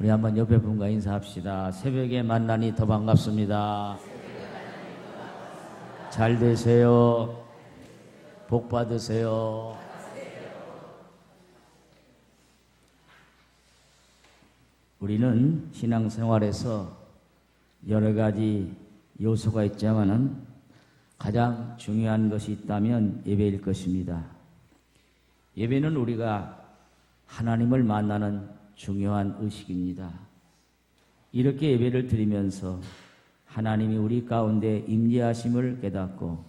우리 한번 옆에 분과 인사합시다. 새벽에 만나니 더 반갑습니다. 잘 되세요. 복 받으세요. 우리는 신앙생활에서 여러 가지 요소가 있지만은 가장 중요한 것이 있다면 예배일 것입니다. 예배는 우리가 하나님을 만나는 중요한 의식입니다. 이렇게 예배를 드리면서 하나님이 우리 가운데 임재하심을 깨닫고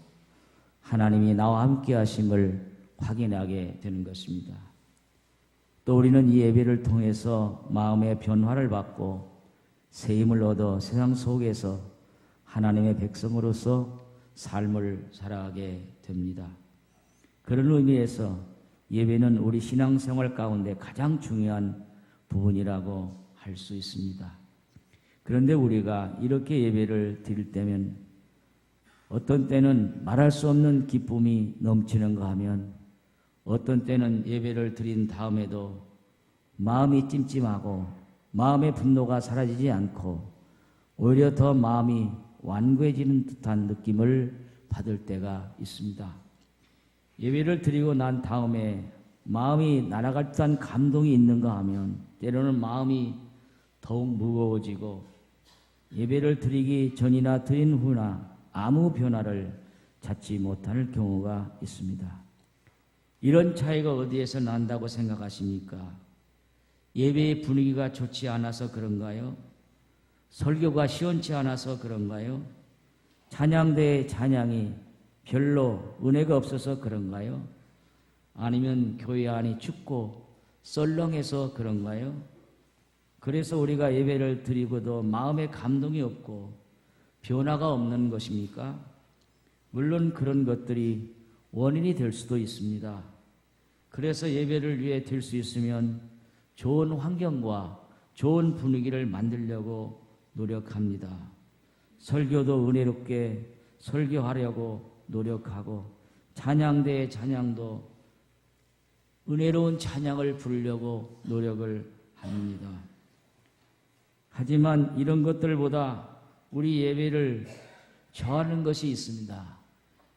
하나님이 나와 함께 하심을 확인하게 되는 것입니다. 또 우리는 이 예배를 통해서 마음의 변화를 받고 새 힘을 얻어 세상 속에서 하나님의 백성으로서 삶을 살아가게 됩니다. 그런 의미에서 예배는 우리 신앙생활 가운데 가장 중요한 부분이라고 할 수 있습니다. 그런데 우리가 이렇게 예배를 드릴 때면 어떤 때는 말할 수 없는 기쁨이 넘치는가 하면 어떤 때는 예배를 드린 다음에도 마음이 찜찜하고 마음의 분노가 사라지지 않고 오히려 더 마음이 완고해지는 듯한 느낌을 받을 때가 있습니다. 예배를 드리고 난 다음에 마음이 날아갈 듯한 감동이 있는가 하면 때로는 마음이 더욱 무거워지고 예배를 드리기 전이나 드린 후나 아무 변화를 찾지 못할 경우가 있습니다. 이런 차이가 어디에서 난다고 생각하십니까? 예배의 분위기가 좋지 않아서 그런가요? 설교가 시원치 않아서 그런가요? 찬양대의 찬양이 별로 은혜가 없어서 그런가요? 아니면 교회 안이 춥고 썰렁해서 그런가요? 그래서 우리가 예배를 드리고도 마음에 감동이 없고 변화가 없는 것입니까? 물론 그런 것들이 원인이 될 수도 있습니다. 그래서 예배를 위해 드릴 수 있으면 좋은 환경과 좋은 분위기를 만들려고 노력합니다. 설교도 은혜롭게 설교하려고 노력하고 찬양대의 찬양도 은혜로운 찬양을 부르려고 노력을 합니다. 하지만 이런 것들보다 우리 예배를 저하는 것이 있습니다.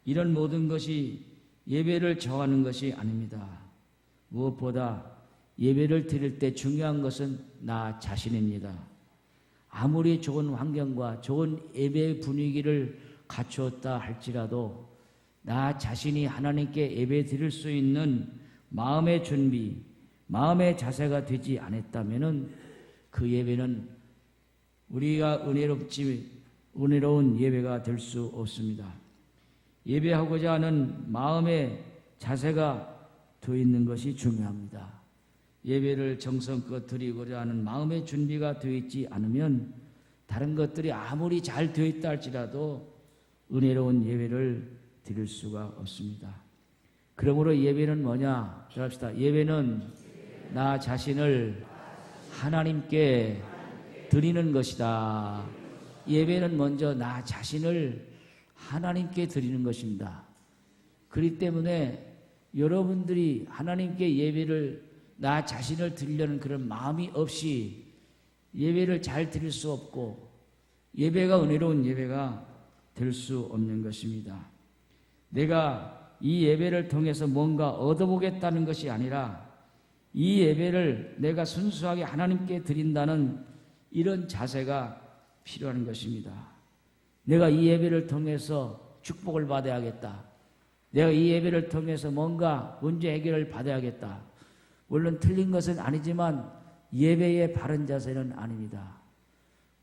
이런 모든 것이 예배를 저하는 것이 아닙니다. 무엇보다 예배를 드릴 때 중요한 것은 나 자신입니다. 아무리 좋은 환경과 좋은 예배 분위기를 갖추었다 할지라도 나 자신이 하나님께 예배 드릴 수 있는 마음의 준비, 마음의 자세가 되지 않았다면 그 예배는 우리가 은혜로운 예배가 될 수 없습니다. 예배하고자 하는 마음의 자세가 되어 있는 것이 중요합니다. 예배를 정성껏 드리고자 하는 마음의 준비가 되어 있지 않으면 다른 것들이 아무리 잘 되어 있다 할지라도 은혜로운 예배를 드릴 수가 없습니다. 그러므로 예배는 뭐냐? 합시다. 예배는 나 자신을 하나님께 드리는 것이다. 예배는 먼저 나 자신을 하나님께 드리는 것입니다. 그렇기 때문에 여러분들이 하나님께 예배를 나 자신을 드리려는 그런 마음이 없이 예배를 잘 드릴 수 없고 예배가 은혜로운 예배가 될 수 없는 것입니다. 내가 이 예배를 통해서 뭔가 얻어보겠다는 것이 아니라 이 예배를 내가 순수하게 하나님께 드린다는 이런 자세가 필요한 것입니다. 내가 이 예배를 통해서 축복을 받아야겠다. 내가 이 예배를 통해서 뭔가 문제 해결을 받아야겠다. 물론 틀린 것은 아니지만 예배의 바른 자세는 아닙니다.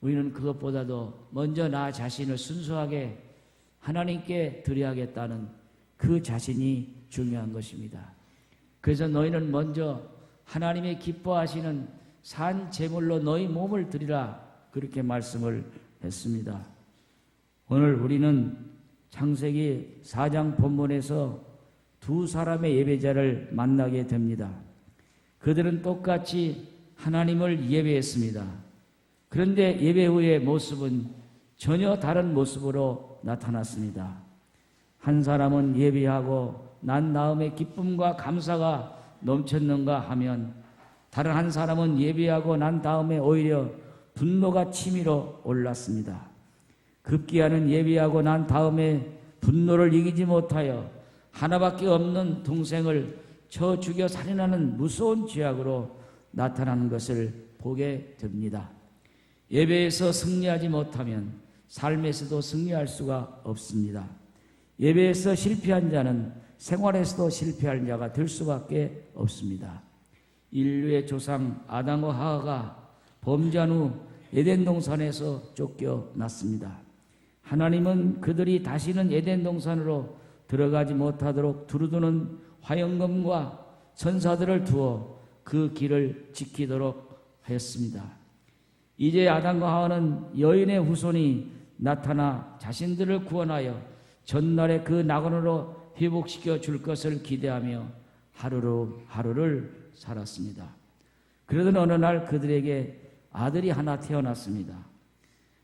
우리는 그것보다도 먼저 나 자신을 순수하게 하나님께 드려야겠다는 그 자신이 중요한 것입니다. 그래서 너희는 먼저 하나님의 기뻐하시는 산 제물로 너희 몸을 드리라 그렇게 말씀을 했습니다. 오늘 우리는 창세기 4장 본문에서 두 사람의 예배자를 만나게 됩니다. 그들은 똑같이 하나님을 예배했습니다. 그런데 예배 후의 모습은 전혀 다른 모습으로 나타났습니다. 한 사람은 예배하고 난 다음에 기쁨과 감사가 넘쳤는가 하면 다른 한 사람은 예배하고 난 다음에 오히려 분노가 치밀어 올랐습니다. 급기야는 예배하고 난 다음에 분노를 이기지 못하여 하나밖에 없는 동생을 쳐 죽여 살인하는 무서운 죄악으로 나타나는 것을 보게 됩니다. 예배에서 승리하지 못하면 삶에서도 승리할 수가 없습니다. 예배에서 실패한 자는 생활에서도 실패할 자가 될 수밖에 없습니다. 인류의 조상 아담과 하와가 범죄한 후 에덴 동산에서 쫓겨났습니다. 하나님은 그들이 다시는 에덴 동산으로 들어가지 못하도록 두루두는 화영검과 천사들을 두어 그 길을 지키도록 하였습니다. 이제 아담과 하와는 여인의 후손이 나타나 자신들을 구원하여 전날의 그 낙원으로 회복시켜 줄 것을 기대하며 하루를 살았습니다. 그러던 어느 날 그들에게 아들이 하나 태어났습니다.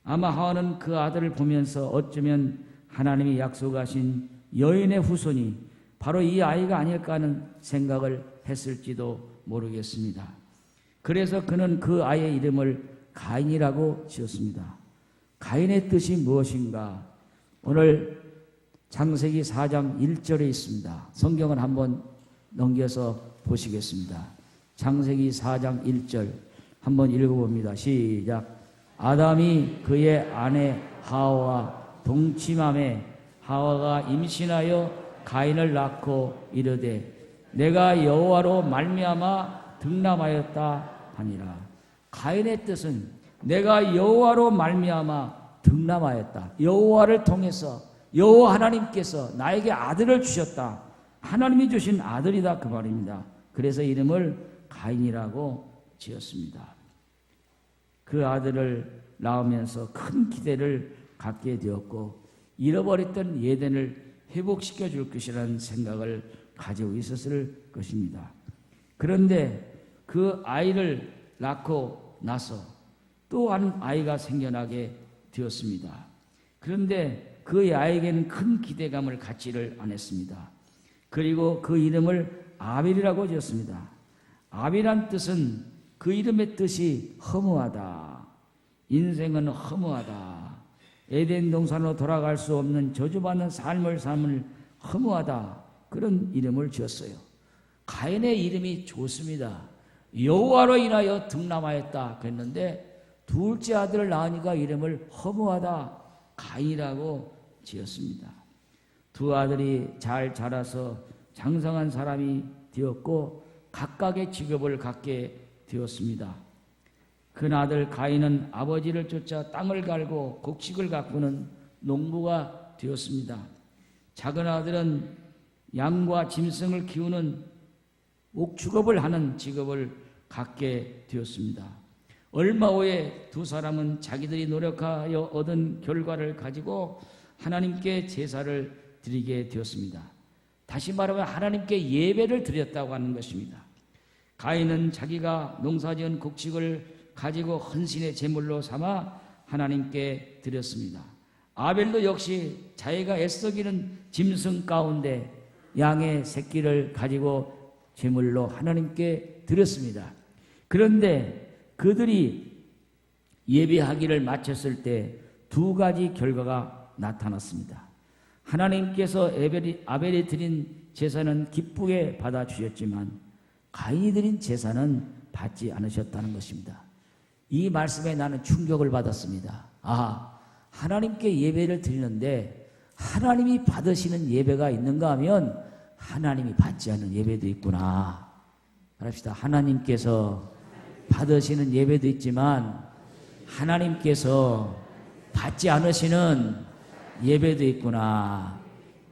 아마 하와는 그 아들을 보면서 어쩌면 하나님이 약속하신 여인의 후손이 바로 이 아이가 아닐까 하는 생각을 했을지도 모르겠습니다. 그래서 그는 그 아이의 이름을 가인이라고 지었습니다. 가인의 뜻이 무엇인가? 오늘 창세기 4장 1절에 있습니다. 성경을 한번 넘겨서 보시겠습니다. 창세기 4장 1절 한번 읽어봅니다. 시작. 아담이 그의 아내 하와와 동침함에 하와가 임신하여 가인을 낳고 이르되 내가 여호와로 말미암아 등남하였다 하니라. 가인의 뜻은 내가 여호와로 말미암아 등남하였다. 여호와를 통해서 여호와 하나님께서 나에게 아들을 주셨다. 하나님이 주신 아들이다 그 말입니다. 그래서 이름을 가인이라고 지었습니다. 그 아들을 낳으면서 큰 기대를 갖게 되었고 잃어버렸던 에덴을 회복시켜 줄 것이라는 생각을 가지고 있었을 것입니다. 그런데 그 아이를 낳고 나서 또 한 아이가 생겨나게 되었습니다. 그런데 그 아이에게는 큰 기대감을 갖지를 않았습니다. 그리고 그 이름을 아벨이라고 지었습니다. 아벨이란 뜻은 그 이름의 뜻이 허무하다. 인생은 허무하다. 에덴 동산으로 돌아갈 수 없는 저주받는 삶을 허무하다. 그런 이름을 지었어요. 가인의 이름이 좋습니다. 여호와로 인하여 등남하였다 그랬는데 둘째 아들을 낳으니까 이름을 허무하다 가인이라고 지었습니다. 두 아들이 잘 자라서 장성한 사람이 되었고 각각의 직업을 갖게 되었습니다. 큰 아들 가인은 아버지를 쫓아 땅을 갈고 곡식을 가꾸는 농부가 되었습니다. 작은 아들은 양과 짐승을 키우는 옥축업을 하는 직업을 갖게 되었습니다. 얼마 후에 두 사람은 자기들이 노력하여 얻은 결과를 가지고 하나님께 제사를 드리게 되었습니다. 다시 말하면 하나님께 예배를 드렸다고 하는 것입니다. 가인은 자기가 농사지은 곡식을 가지고 헌신의 제물로 삼아 하나님께 드렸습니다. 아벨도 역시 자기가 애써기는 짐승 가운데 양의 새끼를 가지고 제물로 하나님께 드렸습니다. 그런데 그들이 예배하기를 마쳤을 때 두 가지 결과가 나타났습니다. 하나님께서 아벨이 드린 제사는 기쁘게 받아주셨지만 가인이 드린 제사는 받지 않으셨다는 것입니다. 이 말씀에 나는 충격을 받았습니다. 하나님께 예배를 드리는데 하나님이 받으시는 예배가 있는가 하면 하나님이 받지 않는 예배도 있구나. 말합시다. 하나님께서 받으시는 예배도 있지만 하나님께서 받지 않으시는 예배도 있구나.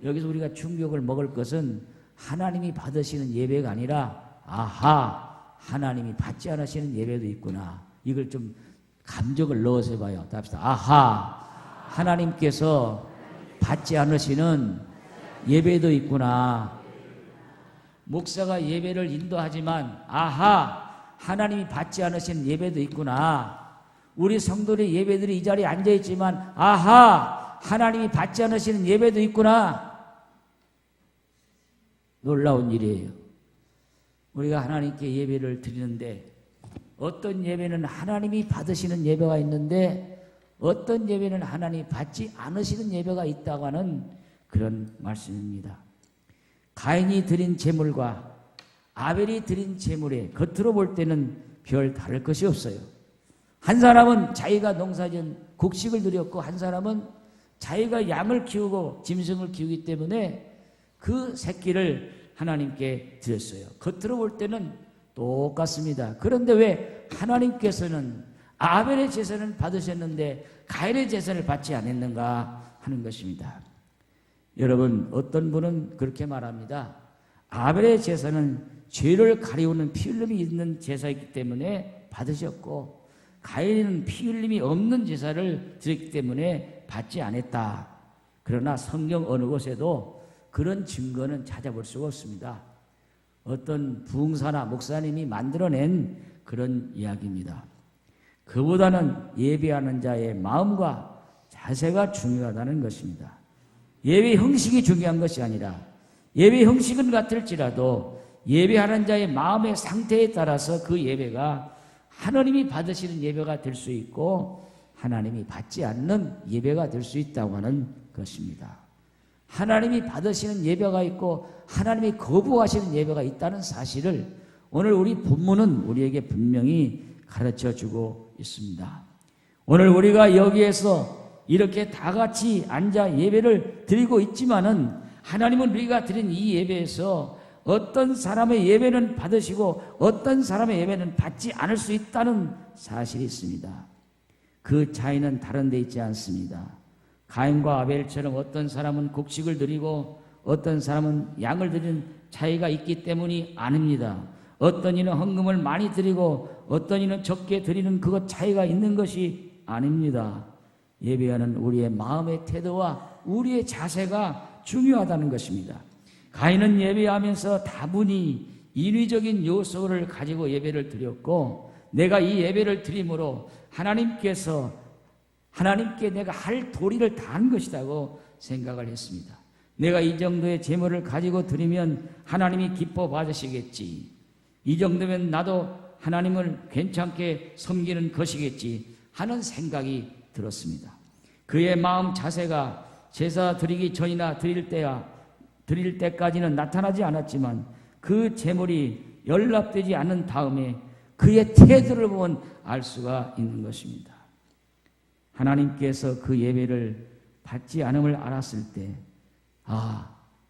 여기서 우리가 충격을 먹을 것은 하나님이 받으시는 예배가 아니라 하나님이 받지 않으시는 예배도 있구나. 이걸 좀 감정을 넣어서 해봐요. 답시다. 하나님께서 받지 않으시는 예배도 있구나. 목사가 예배를 인도하지만 하나님이 받지 않으시는 예배도 있구나. 우리 성도의 예배들이 이 자리에 앉아있지만 하나님이 받지 않으시는 예배도 있구나. 놀라운 일이에요. 우리가 하나님께 예배를 드리는데 어떤 예배는 하나님이 받으시는 예배가 있는데 어떤 예배는 하나님이 받지 않으시는 예배가 있다고 하는 그런 말씀입니다. 가인이 드린 제물과 아벨이 드린 제물에 겉으로 볼 때는 별 다를 것이 없어요. 한 사람은 자기가 농사지은 곡식을 드렸고 한 사람은 자기가 양을 키우고 짐승을 키우기 때문에 그 새끼를 하나님께 드렸어요. 겉으로 볼 때는 똑같습니다. 그런데 왜 하나님께서는 아벨의 제사는 받으셨는데 가인의 제사를 받지 않았는가 하는 것입니다. 여러분, 어떤 분은 그렇게 말합니다. 아벨의 제사는 죄를 가리우는 피 흘림이 있는 제사이기 때문에 받으셨고 가인은 피 흘림이 없는 제사를 드렸기 때문에 받지 않았다. 그러나 성경 어느 곳에도 그런 증거는 찾아볼 수가 없습니다. 어떤 부흥사나 목사님이 만들어낸 그런 이야기입니다. 그보다는 예배하는 자의 마음과 자세가 중요하다는 것입니다. 예배 형식이 중요한 것이 아니라 예배 형식은 같을지라도 예배하는 자의 마음의 상태에 따라서 그 예배가 하나님이 받으시는 예배가 될 수 있고 하나님이 받지 않는 예배가 될 수 있다고 하는 것입니다. 하나님이 받으시는 예배가 있고 하나님이 거부하시는 예배가 있다는 사실을 오늘 우리 본문은 우리에게 분명히 가르쳐주고 있습니다. 오늘 우리가 여기에서 이렇게 다 같이 앉아 예배를 드리고 있지만은 하나님은 우리가 드린 이 예배에서 어떤 사람의 예배는 받으시고 어떤 사람의 예배는 받지 않을 수 있다는 사실이 있습니다. 그 차이는 다른 데 있지 않습니다. 가인과 아벨처럼 어떤 사람은 곡식을 드리고 어떤 사람은 양을 드리는 차이가 있기 때문이 아닙니다. 어떤 이는 헌금을 많이 드리고 어떤 이는 적게 드리는 그것 차이가 있는 것이 아닙니다. 예배하는 우리의 마음의 태도와 우리의 자세가 중요하다는 것입니다. 가인은 예배하면서 다분히 인위적인 요소를 가지고 예배를 드렸고 내가 이 예배를 드림으로 하나님께 내가 할 도리를 다한 것이라고 생각을 했습니다. 내가 이 정도의 재물을 가지고 드리면 하나님이 기뻐 받으시겠지. 이 정도면 나도 하나님을 괜찮게 섬기는 것이겠지 하는 생각이 들었습니다. 그의 마음 자세가 제사 드리기 전이나 드릴 때까지는 나타나지 않았지만 그 제물이 연락되지 않은 다음에 그의 태도를 보면 알 수가 있는 것입니다. 하나님께서 그 예배를 받지 않음을 알았을 때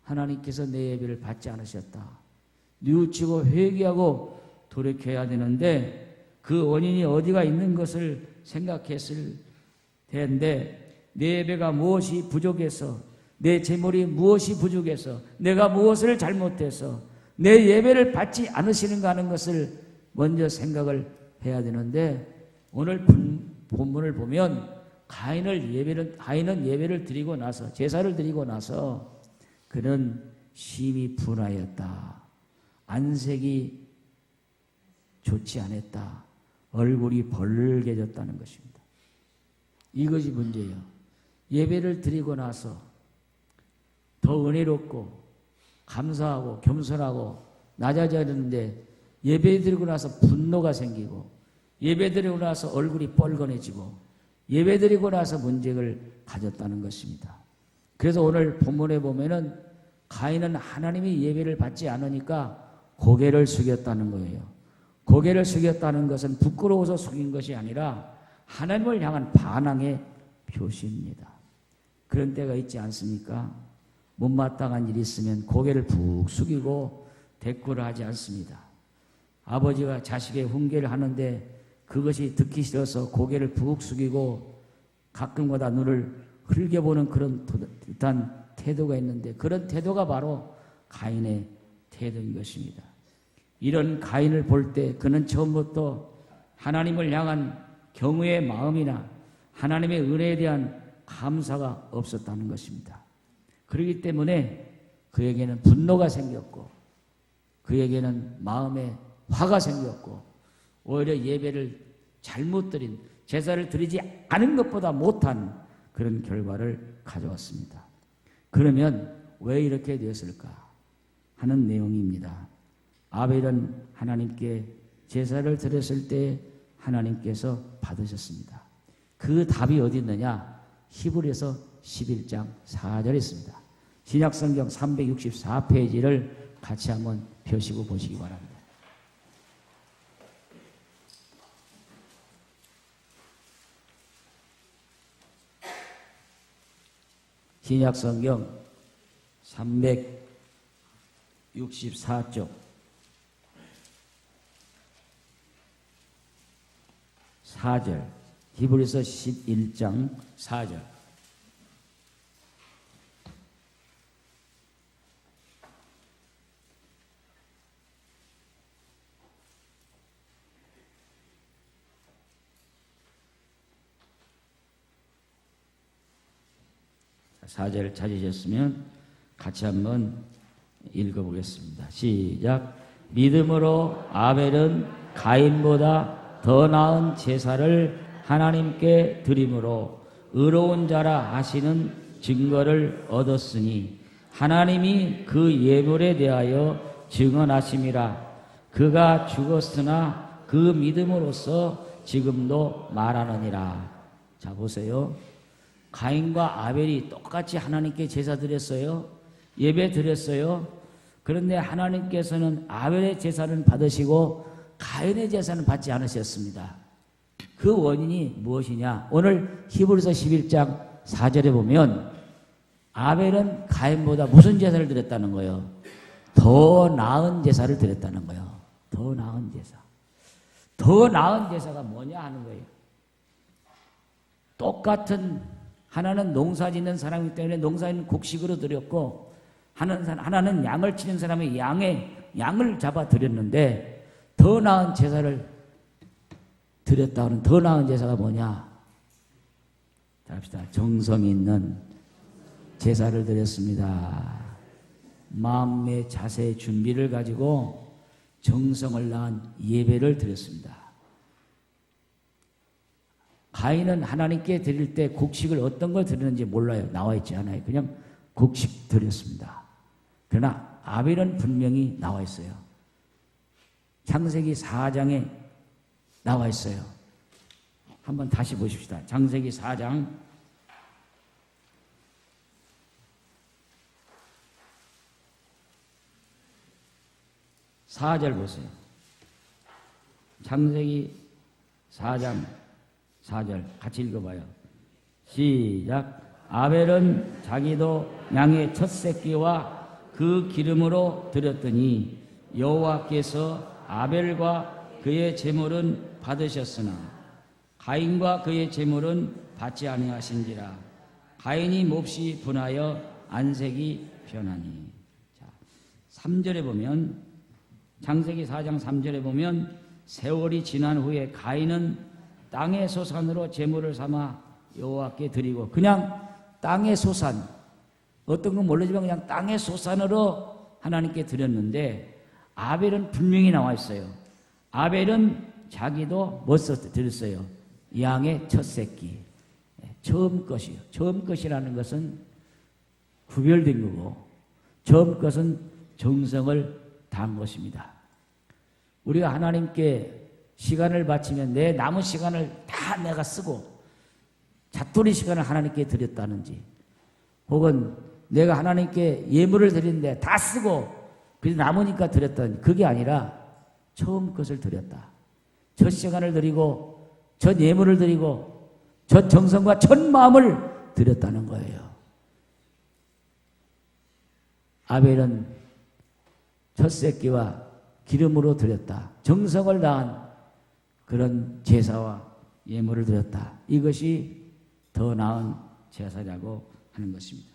하나님께서 내 예배를 받지 않으셨다. 뉘우치고 회개하고 돌이켜야 되는데 그 원인이 어디가 있는 것을 생각했을 텐데 내 예배가 무엇이 부족해서 내 제물이 무엇이 부족해서 내가 무엇을 잘못해서 내 예배를 받지 않으시는가 하는 것을 먼저 생각을 해야 되는데 오늘 본문을 보면 가인은 예배를 드리고 나서 제사를 드리고 나서 그는 심히 분하였다. 안색이 좋지 않았다. 얼굴이 벌개졌다는 것입니다. 이것이 문제예요. 예배를 드리고 나서 더 은혜롭고 감사하고 겸손하고 낮아져야 되는데 예배 드리고 나서 분노가 생기고 예배 드리고 나서 얼굴이 뻘건해지고 예배 드리고 나서 문제를 가졌다는 것입니다. 그래서 오늘 본문에 보면은 가인은 하나님이 예배를 받지 않으니까 고개를 숙였다는 거예요. 고개를 숙였다는 것은 부끄러워서 숙인 것이 아니라 하나님을 향한 반항의 표시입니다. 그런 때가 있지 않습니까? 못마땅한 일이 있으면 고개를 푹 숙이고 대꾸를 하지 않습니다. 아버지가 자식의 훈계를 하는데 그것이 듣기 싫어서 고개를 푹 숙이고 가끔가다 눈을 흘겨보는 그런 듯한 태도가 있는데 그런 태도가 바로 가인의 태도인 것입니다. 이런 가인을 볼 때 그는 처음부터 하나님을 향한 경외의 마음이나 하나님의 은혜에 대한 감사가 없었다는 것입니다. 그렇기 때문에 그에게는 분노가 생겼고 그에게는 마음에 화가 생겼고 오히려 예배를 잘못 드린 제사를 드리지 않은 것보다 못한 그런 결과를 가져왔습니다. 그러면 왜 이렇게 되었을까 하는 내용입니다. 아벨은 하나님께 제사를 드렸을 때 하나님께서 받으셨습니다. 그 답이 어디 있느냐? 히브리서 11장 4절에 있습니다. 신약성경 364페이지를 같이 한번 펴시고 보시기 바랍니다. 신약성경 364쪽 4절, 히브리서 11장 4절. 사절 찾으셨으면 같이 한번 읽어보겠습니다. 시작. 믿음으로 아벨은 가인보다 더 나은 제사를 하나님께 드림으로 의로운 자라 하시는 증거를 얻었으니 하나님이 그 예물에 대하여 증언하심이라. 그가 죽었으나 그 믿음으로써 지금도 말하느니라. 자, 보세요. 가인과 아벨이 똑같이 하나님께 제사 드렸어요. 예배 드렸어요. 그런데 하나님께서는 아벨의 제사는 받으시고 가인의 제사는 받지 않으셨습니다. 그 원인이 무엇이냐? 오늘 히브리서 11장 4절에 보면 아벨은 가인보다 무슨 제사를 드렸다는 거예요? 더 나은 제사를 드렸다는 거예요. 더 나은 제사. 더 나은 제사가 뭐냐 하는 거예요. 똑같은 하나는 농사 짓는 사람이기 때문에 농사는 곡식으로 드렸고 하나는 양을 치는 사람이 양을 잡아 드렸는데 더 나은 제사를 드렸다는 더 나은 제사가 뭐냐? 자, 합시다. 정성 있는 제사를 드렸습니다. 마음의 자세의 준비를 가지고 정성을 다한 예배를 드렸습니다. 가인은 하나님께 드릴 때 곡식을 어떤 걸 드리는지 몰라요. 나와 있지 않아요. 그냥 곡식 드렸습니다. 그러나 아벨은 분명히 나와 있어요. 창세기 4장에 나와 있어요. 한번 다시 보십시다. 창세기 4장 4절 보세요. 창세기 4장 4절 같이 읽어봐요. 시작. 아벨은 자기도 양의 첫 새끼와 그 기름으로 드렸더니 여호와께서 아벨과 그의 제물은 받으셨으나 가인과 그의 제물은 받지 아니하신지라. 가인이 몹시 분하여 안색이 변하니. 자, 3절에 보면 창세기 4장 3절에 보면 세월이 지난 후에 가인은 땅의 소산으로 제물을 삼아 여호와께 드리고, 그냥 땅의 소산, 어떤 건 모르지만 그냥 땅의 소산으로 하나님께 드렸는데 아벨은 분명히 나와 있어요. 아벨은 자기도 드렸어요. 양의 첫 새끼, 처음 것이요. 처음 것이라는 것은 구별된 거고 처음 것은 정성을 다한 것입니다. 우리가 하나님께 시간을 바치면 내 남은 시간을 다 내가 쓰고 자투리 시간을 하나님께 드렸다는지, 혹은 내가 하나님께 예물을 드리는데 다 쓰고 그래서 남으니까 드렸다는지, 그게 아니라 처음 것을 드렸다. 첫 시간을 드리고 첫 예물을 드리고 첫 정성과 첫 마음을 드렸다는 거예요. 아벨은 첫 새끼와 기름으로 드렸다. 정성을 다한 그런 제사와 예물을 드렸다. 이것이 더 나은 제사라고 하는 것입니다.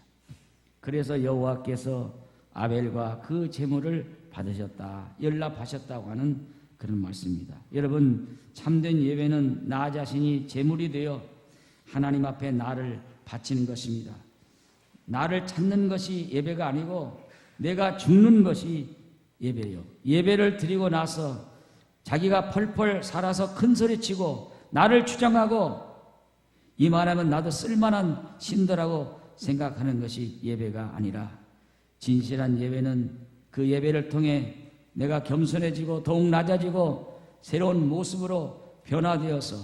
그래서 여호와께서 아벨과 그 제물을 받으셨다, 연락하셨다고 하는 그런 말씀입니다. 여러분, 참된 예배는 나 자신이 제물이 되어 하나님 앞에 나를 바치는 것입니다. 나를 찾는 것이 예배가 아니고 내가 죽는 것이 예배예요. 예배를 드리고 나서 자기가 펄펄 살아서 큰 소리치고 나를 주장하고 이만하면 나도 쓸만한 신도라고 생각하는 것이 예배가 아니라, 진실한 예배는 그 예배를 통해 내가 겸손해지고 더욱 낮아지고 새로운 모습으로 변화되어서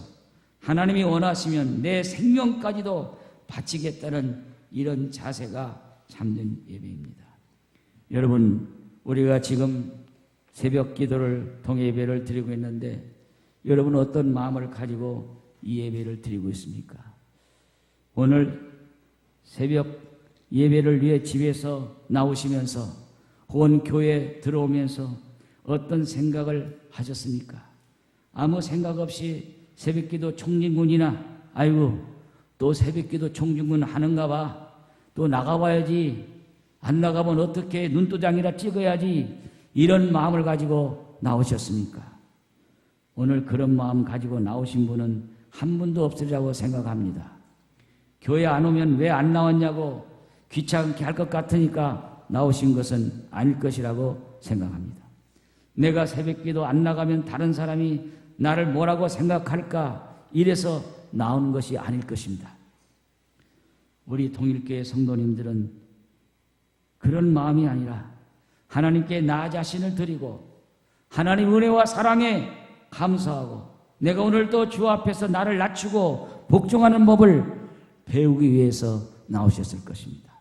하나님이 원하시면 내 생명까지도 바치겠다는 이런 자세가 참된 예배입니다. 여러분, 우리가 지금 새벽 기도를 통해 예배를 드리고 있는데 여러분 어떤 마음을 가지고 이 예배를 드리고 있습니까? 오늘 새벽 예배를 위해 집에서 나오시면서 혹은 교회에 들어오면서 어떤 생각을 하셨습니까? 아무 생각 없이 새벽기도 총진군이나 아이고 또 새벽기도 총진군 하는가 봐, 또 나가봐야지, 안 나가면 어떻게 눈도장이라 찍어야지, 이런 마음을 가지고 나오셨습니까? 오늘 그런 마음 가지고 나오신 분은 한 분도 없으리라고 생각합니다. 교회 안 오면 왜 안 나왔냐고 귀찮게 할 것 같으니까 나오신 것은 아닐 것이라고 생각합니다. 내가 새벽기도 안 나가면 다른 사람이 나를 뭐라고 생각할까, 이래서 나오는 것이 아닐 것입니다. 우리 통일교회 성도님들은 그런 마음이 아니라 하나님께 나 자신을 드리고 하나님 은혜와 사랑에 감사하고 내가 오늘 또 주 앞에서 나를 낮추고 복종하는 법을 배우기 위해서 나오셨을 것입니다.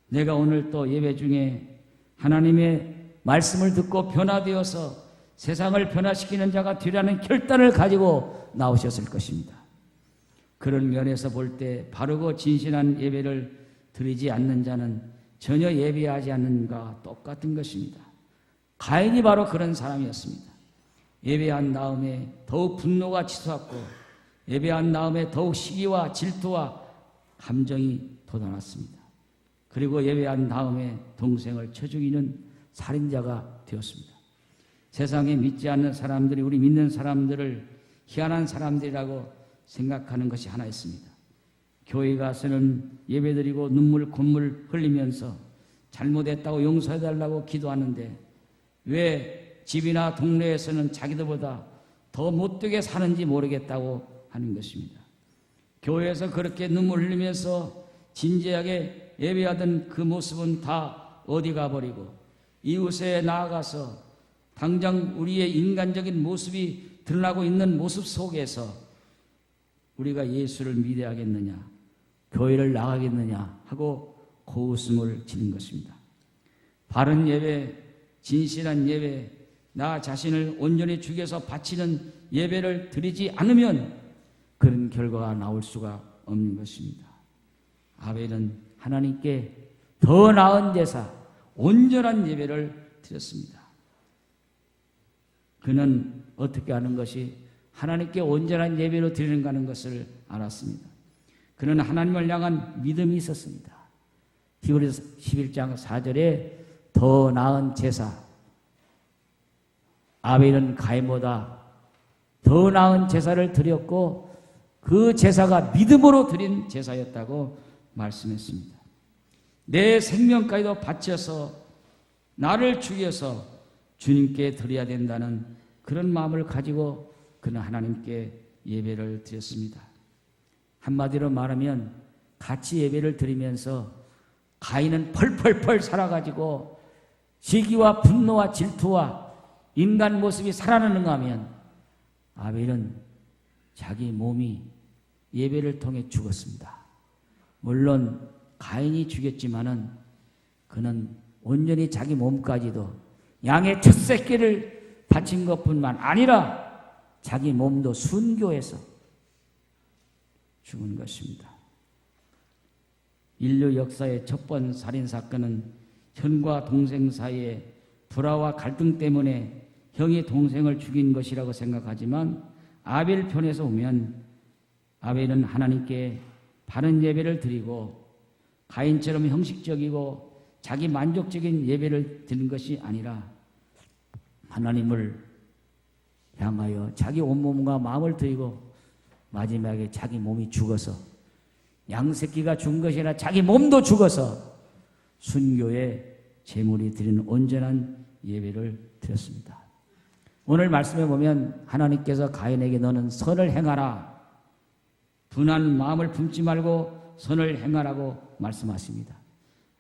내가 오늘 또 예배 중에 하나님의 말씀을 듣고 변화되어서 세상을 변화시키는 자가 되라는 결단을 가지고 나오셨을 것입니다. 그런 면에서 볼 때 바르고 진실한 예배를 드리지 않는 자는 전혀 예배하지 않는 것과 똑같은 것입니다. 가인이 바로 그런 사람이었습니다. 예배한 다음에 더욱 분노가 치솟았고 예배한 다음에 더욱 시기와 질투와 감정이 돋아났습니다. 그리고 예배한 다음에 동생을 쳐 죽이는 살인자가 되었습니다. 세상에 믿지 않는 사람들이 우리 믿는 사람들을 희한한 사람들이라고 생각하는 것이 하나 있습니다. 교회 가서는 예배드리고 눈물 콧물 흘리면서 잘못했다고 용서해달라고 기도하는데 왜 집이나 동네에서는 자기들보다 더 못되게 사는지 모르겠다고 하는 것입니다. 교회에서 그렇게 눈물 흘리면서 진지하게 예배하던 그 모습은 다 어디 가버리고 이웃에 나아가서 당장 우리의 인간적인 모습이 드러나고 있는 모습 속에서 우리가 예수를 믿어야겠느냐, 교회를 나가겠느냐 하고 고웃음을 지는 것입니다. 바른 예배, 진실한 예배, 나 자신을 온전히 주께서 바치는 예배를 드리지 않으면 그런 결과가 나올 수가 없는 것입니다. 아벨은 하나님께 더 나은 제사, 온전한 예배를 드렸습니다. 그는 어떻게 하는 것이 하나님께 온전한 예배로 드리는가 하는 것을 알았습니다. 그는 하나님을 향한 믿음이 있었습니다. 히브리서 11장 4절에 더 나은 제사, 아벨은 가인보다 더 나은 제사를 드렸고 그 제사가 믿음으로 드린 제사였다고 말씀했습니다. 내 생명까지도 바쳐서 나를 죽여서 주님께 드려야 된다는 그런 마음을 가지고 그는 하나님께 예배를 드렸습니다. 한마디로 말하면 같이 예배를 드리면서 가인은 펄펄펄 살아가지고 시기와 분노와 질투와 인간 모습이 살아나는가 하면 아벨은 자기 몸이 예배를 통해 죽었습니다. 물론 가인이 죽였지만은 그는 온전히 자기 몸까지도 양의 첫 새끼를 바친 것뿐만 아니라 자기 몸도 순교해서 죽은 것입니다. 인류 역사의 첫 번 살인사건은 형과 동생 사이의 불화와 갈등 때문에 형이 동생을 죽인 것이라고 생각하지만 아벨 편에서 보면 아벨은 하나님께 바른 예배를 드리고 가인처럼 형식적이고 자기 만족적인 예배를 드린 것이 아니라 하나님을 향하여 자기 온몸과 마음을 드리고 마지막에 자기 몸이 죽어서 양새끼가 죽은 것이 아니라 자기 몸도 죽어서 순교의 제물이 드리는 온전한 예배를 드렸습니다. 오늘 말씀에 보면 하나님께서 가인에게 너는 선을 행하라, 분한 마음을 품지 말고 선을 행하라고 말씀하십니다.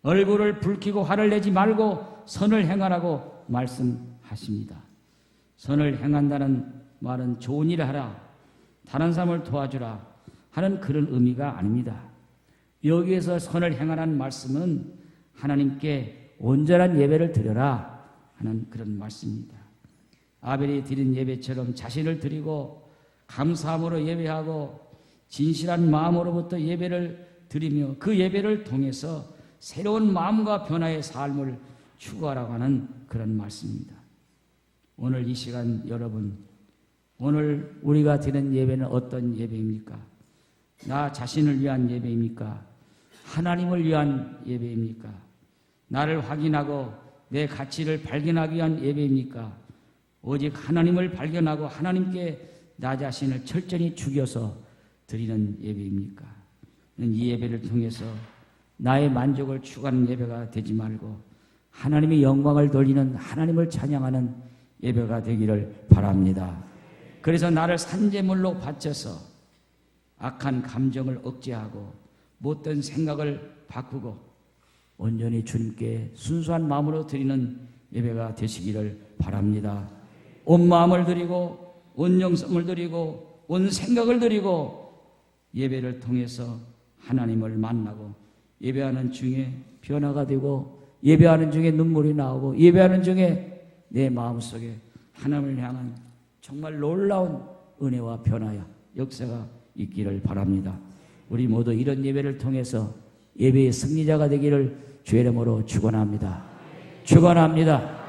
얼굴을 붉히고 화를 내지 말고 선을 행하라고 말씀하십니다. 선을 행한다는 말은 좋은 일을 하라, 다른 사람을 도와주라 하는 그런 의미가 아닙니다. 여기에서 선을 행하라는 말씀은 하나님께 온전한 예배를 드려라 하는 그런 말씀입니다. 아벨이 드린 예배처럼 자신을 드리고 감사함으로 예배하고 진실한 마음으로부터 예배를 드리며 그 예배를 통해서 새로운 마음과 변화의 삶을 추구하라고 하는 그런 말씀입니다. 오늘 이 시간 여러분, 오늘 우리가 드리는 예배는 어떤 예배입니까? 나 자신을 위한 예배입니까? 하나님을 위한 예배입니까? 나를 확인하고 내 가치를 발견하기 위한 예배입니까? 오직 하나님을 발견하고 하나님께 나 자신을 철저히 죽여서 드리는 예배입니까? 이 예배를 통해서 나의 만족을 추구하는 예배가 되지 말고 하나님의 영광을 돌리는, 하나님을 찬양하는 예배가 되기를 바랍니다. 그래서 나를 산제물로 바쳐서 악한 감정을 억제하고 못된 생각을 바꾸고 온전히 주님께 순수한 마음으로 드리는 예배가 되시기를 바랍니다. 온 마음을 드리고 온 영성을 드리고 온 생각을 드리고 예배를 통해서 하나님을 만나고 예배하는 중에 변화가 되고 예배하는 중에 눈물이 나오고 예배하는 중에 내 마음속에 하나님을 향한 정말 놀라운 은혜와 변화야 역사가 있기를 바랍니다. 우리 모두 이런 예배를 통해서 예배의 승리자가 되기를 주의 이름으로 축원합니다. 축원합니다.